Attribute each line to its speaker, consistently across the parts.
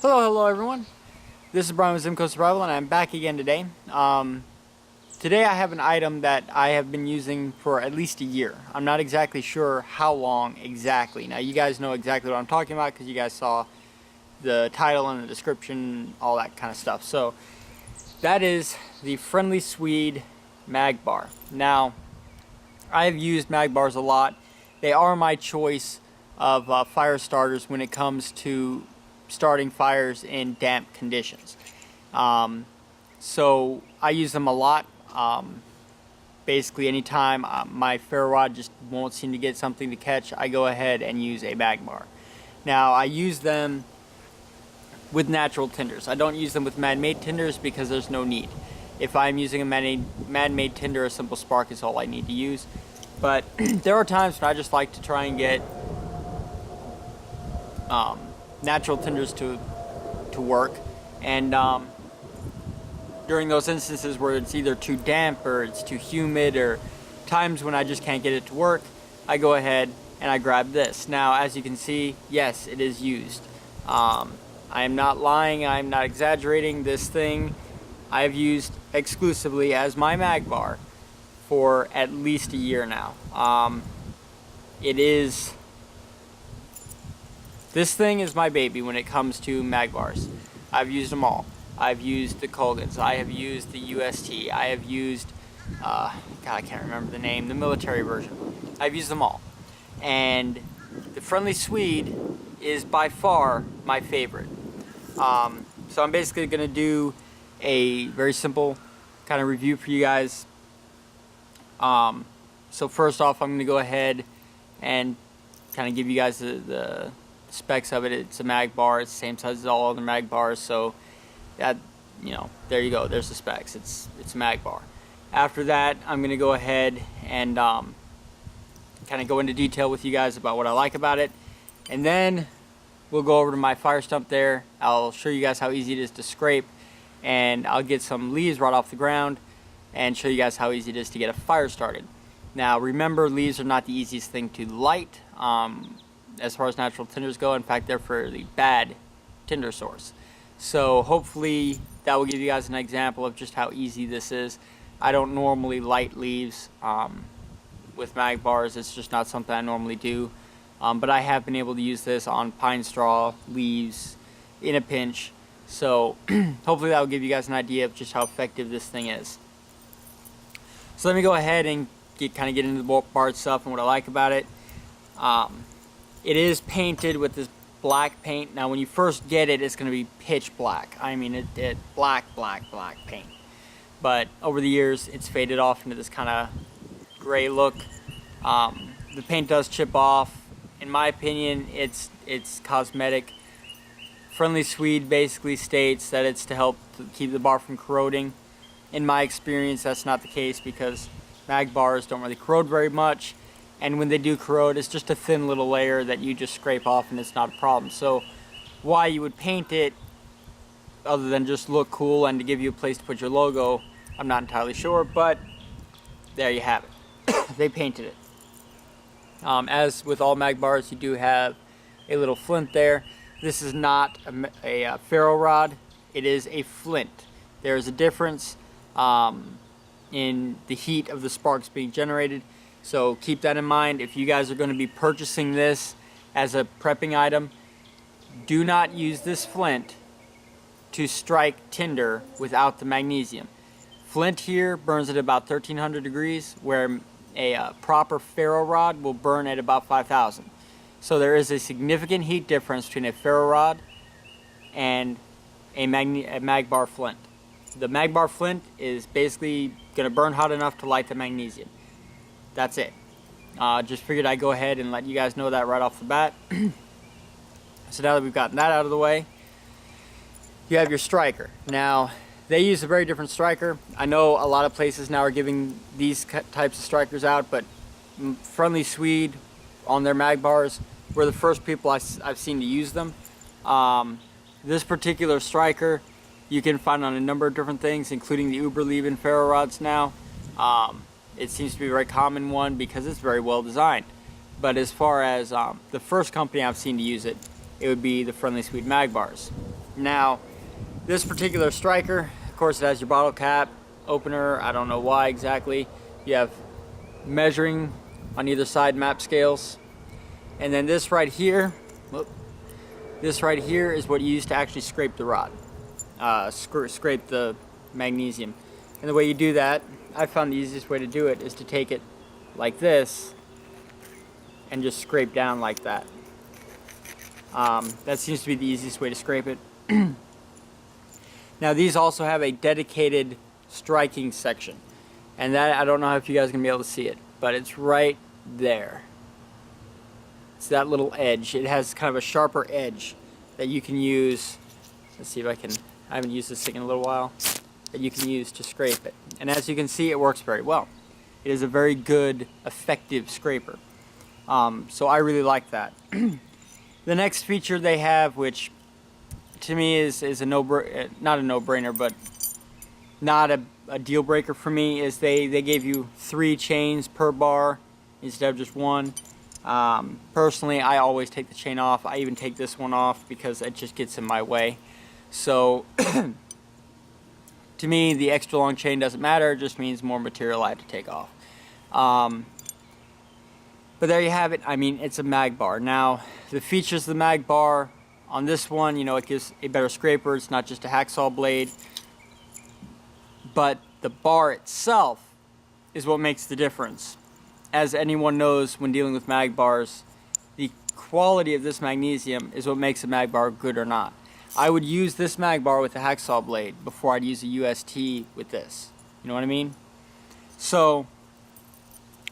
Speaker 1: Hello everyone. This is Brian with ZimCo Survival, and I'm back again today. Today I have an item that I have been using for at least a year. I'm not exactly sure how long exactly. Now you guys know exactly what I'm talking about because you guys saw the title and the description, all that kind of stuff. So that is the Friendly Swede Mag Bar. Now I have used mag bars a lot. They are my choice of fire starters when it comes to starting fires in damp conditions. So I use them a lot. Basically anytime my ferro rod just won't seem to get something to catch, I go ahead and use a mag bar. Now I use them with natural tinders. I don't use them with man-made tinders because there's no need. If I'm using a man-made tinder, a simple spark is all I need to use. But there are times when I just like to try and get natural tinders to work, and during those instances where it's either too damp or it's too humid, or times when I just can't get it to work, I go ahead and I grab this. Now as you can see, yes, it is used. I am not lying, I am not exaggerating. This thing I have used exclusively as my mag bar for at least a year now. This thing is my baby when it comes to mag bars. I've used them all. I've used the Colgans, I have used the UST, I have used, God, I can't remember the name, the military version. I've used them all. And the Friendly Swede is by far my favorite. So I'm basically going to do a very simple kind of review for you guys. So first off, I'm going to go ahead and kind of give you guys the specs of it. It's a mag bar. It's the same size as all other mag bars, so that, you know, there you go, there's the specs. It's a mag bar. After that, I'm going to go ahead and kind of go into detail with you guys about what I like about it, and then we'll go over to my fire stump there. I'll show you guys how easy it is to scrape, and I'll get some leaves right off the ground and show you guys how easy it is to get a fire started. Now remember, leaves are not the easiest thing to light as far as natural tinders go. In fact, they're a fairly bad tinder source. So hopefully that will give you guys an example of just how easy this is. I don't normally light leaves with mag bars. It's just not something I normally do. But I have been able to use this on pine straw, leaves, in a pinch. So hopefully that will give you guys an idea of just how effective this thing is. So let me go ahead and kind of get into the bar itself and what I like about it. It is painted with this black paint. Now when you first get it, it's going to be pitch black. I mean, it black paint. But over the years, it's faded off into this kind of gray look. The paint does chip off. In my opinion, it's cosmetic. Friendly Swede basically states that it's to help to keep the bar from corroding. In my experience, that's not the case because mag bars don't really corrode very much. And when they do corrode, it's just a thin little layer that you just scrape off and it's not a problem. So why you would paint it other than just look cool and to give you a place to put your logo, I'm not entirely sure, but there you have it. They painted it. As with all mag bars, you do have a little flint there. This is not a ferro rod, it is a flint. There is a difference in the heat of the sparks being generated. So keep that in mind. If you guys are going to be purchasing this as a prepping item, do not use this flint to strike tinder without the magnesium. Flint here burns at about 1300 degrees, where a proper ferro rod will burn at about 5000. So there is a significant heat difference between a ferro rod and a mag bar flint. The mag bar flint is basically going to burn hot enough to light the magnesium. That's it. Just figured I'd go ahead and let you guys know that right off the bat. So now that we've gotten that out of the way, you have your striker. Now, they use a very different striker. I know a lot of places now are giving these types of strikers out, but Friendly Swede on their mag bars were the first people I've seen to use them. This particular striker you can find on a number of different things, including the Uber-Leben ferro rods now. It seems to be a very common one because it's very well designed. But as far as the first company I've seen to use it, it would be the Friendly Swede Mag Bars. Now, this particular striker, of course, it has your bottle cap opener. I don't know why exactly. You have measuring on either side map scales. And then this right here, this right here is what you use to actually scrape the rod, scrape the magnesium. And the way you do that, I found the easiest way to do it is to take it like this and just scrape down like that. That seems to be the easiest way to scrape it. Now these also have a dedicated striking section, and that, I don't know if you guys are going to be able to see it, but it's right there. It's that little edge. It has kind of a sharper edge that you can use. Let's see if I haven't used this thing in a little while. That you can use to scrape it. And as you can see, it works very well. It is a very good, effective scraper. So I really like that. The next feature they have, which to me is a not a no-brainer, but not a deal breaker for me, is they gave you 3 chains per bar instead of just 1. Personally, I always take the chain off. I even take this one off because it just gets in my way. So to me, the extra long chain doesn't matter. It just means more material I have to take off. But there you have it. I mean, it's a mag bar. Now, the features of the mag bar on this one, you know, it gives a better scraper. It's not just a hacksaw blade. But the bar itself is what makes the difference. As anyone knows when dealing with mag bars, the quality of this magnesium is what makes a mag bar good or not. I would use this mag bar with a hacksaw blade before I'd use a UST with this. You know what I mean? So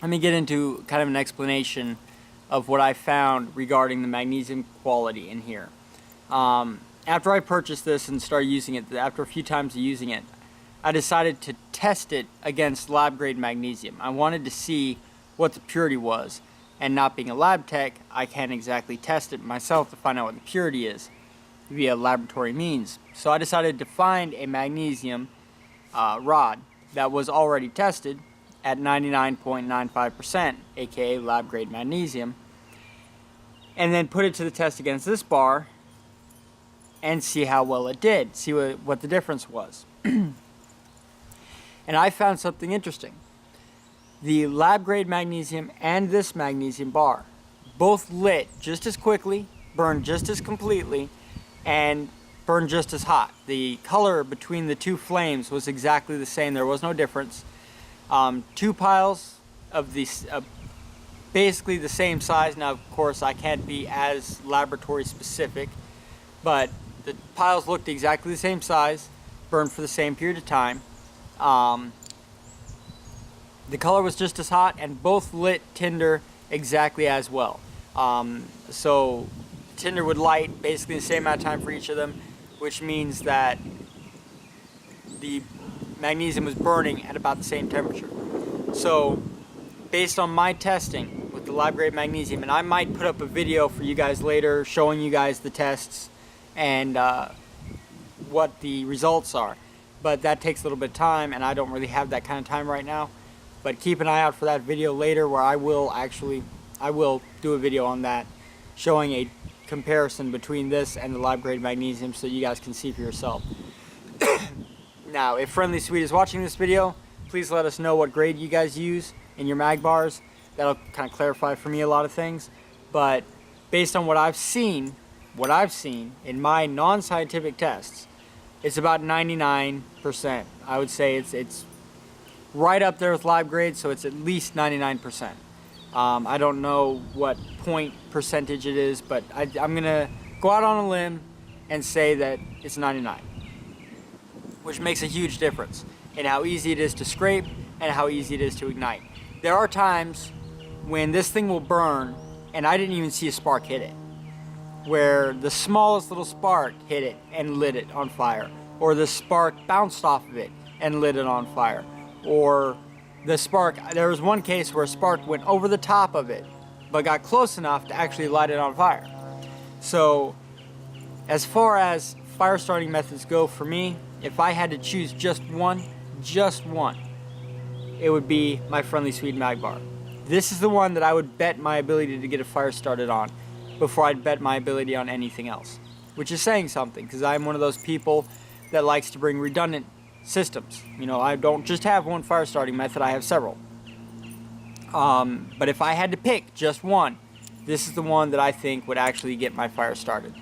Speaker 1: let me get into kind of an explanation of what I found regarding the magnesium quality in here. After I purchased this and started using it, after a few times of using it, I decided to test it against lab grade magnesium. I wanted to see what the purity was, and not being a lab tech, I can't exactly test it myself to find out what the purity is via laboratory means. So I decided to find a magnesium rod that was already tested at 99.95%, aka lab grade magnesium, and then put it to the test against this bar and see how well it did, see what the difference was. And I found something interesting. The lab grade magnesium and this magnesium bar both lit just as quickly, burned just as completely, and burned just as hot. The color between the two flames was exactly the same. There was no difference. 2 piles of these basically the same size. Now, of course, I can't be as laboratory specific, but the piles looked exactly the same size, burned for the same period of time. The color was just as hot, and both lit tinder exactly as well. So tinder would light basically the same amount of time for each of them, which means that the magnesium was burning at about the same temperature. So based on my testing with the lab grade magnesium, and I might put up a video for you guys later showing you guys the tests and what the results are, but that takes a little bit of time, and I don't really have that kind of time right now. But keep an eye out for that video later, where I will do a video on that, showing a comparison between this and the lab grade magnesium so you guys can see for yourself. Now, if Friendly Swede is watching this video, please let us know what grade you guys use in your mag bars. That'll kind of clarify for me a lot of things. But based on what I've seen in my non-scientific tests, it's about 99%. I would say it's right up there with lab grade, so it's at least 99%. I don't know what point percentage it is, but I'm gonna go out on a limb and say that it's 99, which makes a huge difference in how easy it is to scrape and how easy it is to ignite. There are times when this thing will burn and I didn't even see a spark hit it, where the smallest little spark hit it and lit it on fire, or the spark bounced off of it and lit it on fire, or the spark, there was one case where a spark went over the top of it but got close enough to actually light it on fire. So as far as fire starting methods go for me, if I had to choose just one, it would be my Friendly Swede Mag Bar. This is the one that I would bet my ability to get a fire started on before I'd bet my ability on anything else. which is saying something, because I'm one of those people that likes to bring redundant systems. You know, I don't just have one fire starting method, I have several. But if I had to pick just one, this is the one that I think would actually get my fire started.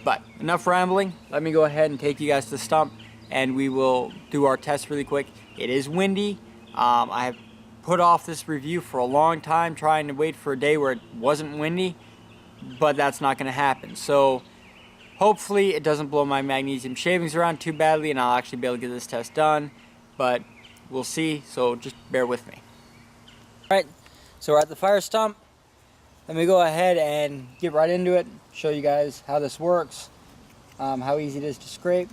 Speaker 1: But enough rambling, let me go ahead and take you guys to the stump and we will do our test really quick. It is windy. I have put off this review for a long time, trying to wait for a day where it wasn't windy, but that's not going to happen. So hopefully it doesn't blow my magnesium shavings around too badly and I'll actually be able to get this test done, but we'll see, so just bear with me. Alright, so we're at the fire stump. Let me go ahead and get right into it, show you guys how this works, how easy it is to scrape.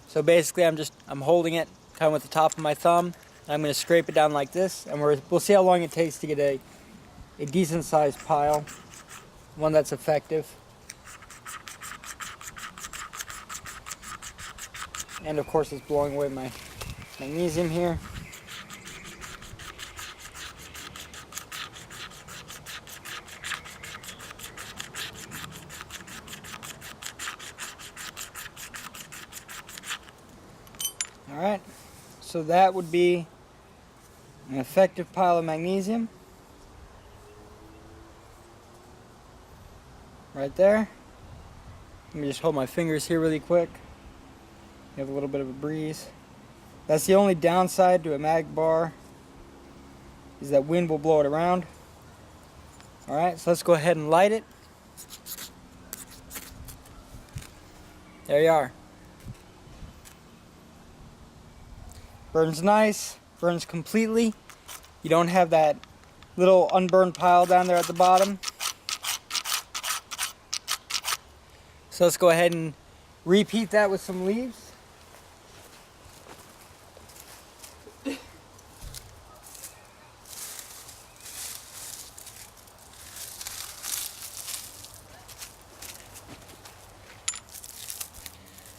Speaker 1: So basically I'm holding it kind of with the top of my thumb, and I'm going to scrape it down like this, and we'll see how long it takes to get a decent sized pile, one that's effective. And of course it's blowing away my magnesium here. Alright, so that would be an effective pile of magnesium. Right there. Let me just hold my fingers here really quick. You have a little bit of a breeze. That's the only downside to a mag bar, is that wind will blow it around. Alright, so let's go ahead and light it. There you are. Burns nice, burns completely. You don't have that little unburned pile down there at the bottom. So let's go ahead and repeat that with some leaves.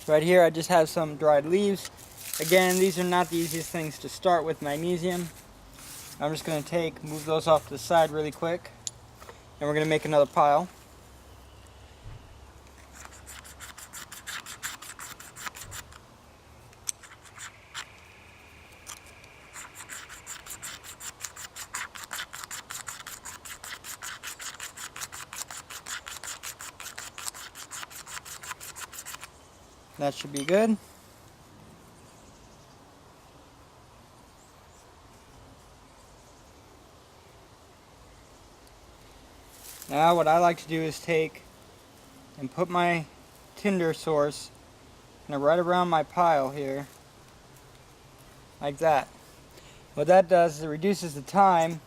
Speaker 1: Right here I just have some dried leaves. Again, these are not the easiest things to start with magnesium. I'm just going to move those off to the side really quick, and we're going to make another pile. That should be good. Now what I like to do is take and put my tinder source kind of right around my pile here, like that. What that does is it reduces the time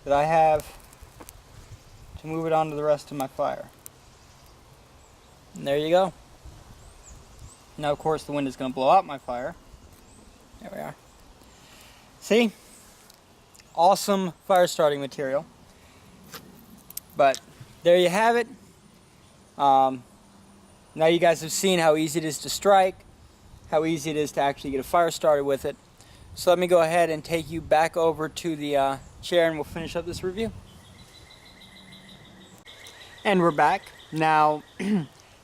Speaker 1: that I have to move it on to the rest of my fire. And there you go. Now of course the wind is going to blow out my fire. There we are. See? Awesome fire starting material. But there you have it. Now you guys have seen how easy it is to strike, how easy it is to actually get a fire started with it. So let me go ahead and take you back over to the chair and we'll finish up this review. And we're back. Now,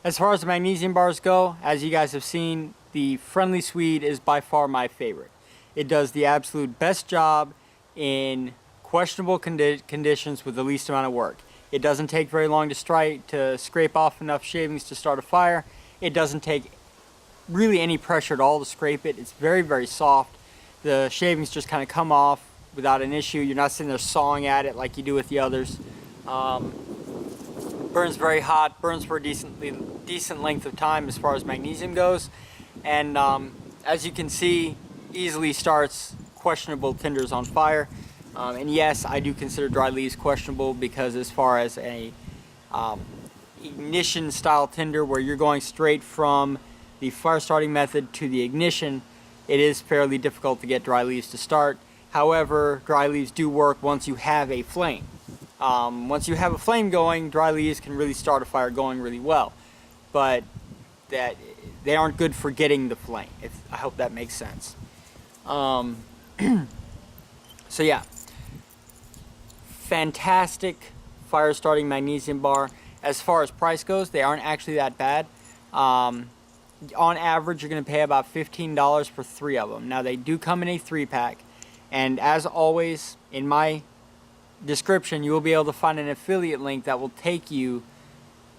Speaker 1: as far as the magnesium bars go, as you guys have seen, the Friendly Swede is by far my favorite. It does the absolute best job in questionable conditions with the least amount of work. It doesn't take very long to scrape off enough shavings to start a fire. It doesn't take really any pressure at all to scrape it. It's very, very soft. The shavings just kind of come off without an issue. You're not sitting there sawing at it like you do with the others. Burns very hot, burns for a decent length of time as far as magnesium goes. And as you can see, easily starts questionable tinders on fire. And yes, I do consider dry leaves questionable, because as far as a ignition style tinder where you're going straight from the fire starting method to the ignition, it is fairly difficult to get dry leaves to start. However, dry leaves do work once you have a flame. Once you have a flame going, dry leaves can really start a fire going really well. But that they aren't good for getting the flame. I hope that makes sense. So yeah, fantastic fire starting magnesium bar. As far as price goes, they aren't actually that bad. On average, you're going to pay about $15 for 3 of them. Now, they do come in a 3-pack, and as always, in my description, you will be able to find an affiliate link that will take you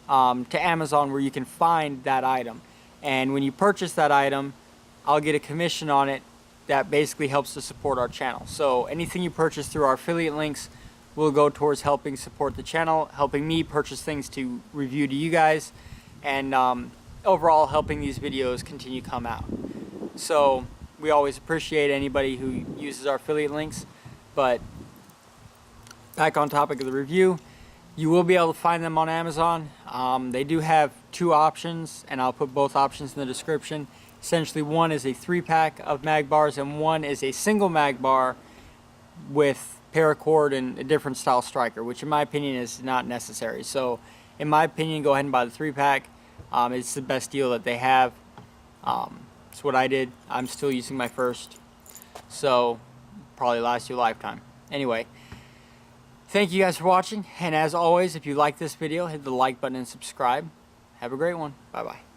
Speaker 1: to Amazon where you can find that item. And when you purchase that item, I'll get a commission on it that basically helps to support our channel. So anything you purchase through our affiliate links will go towards helping support the channel, helping me purchase things to review to you guys, and overall helping these videos continue to come out. So we always appreciate anybody who uses our affiliate links. But back on topic of the review, you will be able to find them on Amazon. They do have 2 options, and I'll put both options in the description. Essentially, one is a 3-pack of mag bars, and one is a single mag bar with paracord and a different style striker, which in my opinion is not necessary. So in my opinion, go ahead and buy the 3-pack. It's the best deal that they have. It's what I did. I'm still using my first, so probably last you a lifetime. Anyway, thank you guys for watching, and as always, if you like this video, hit the like button and subscribe. Have a great one. Bye bye.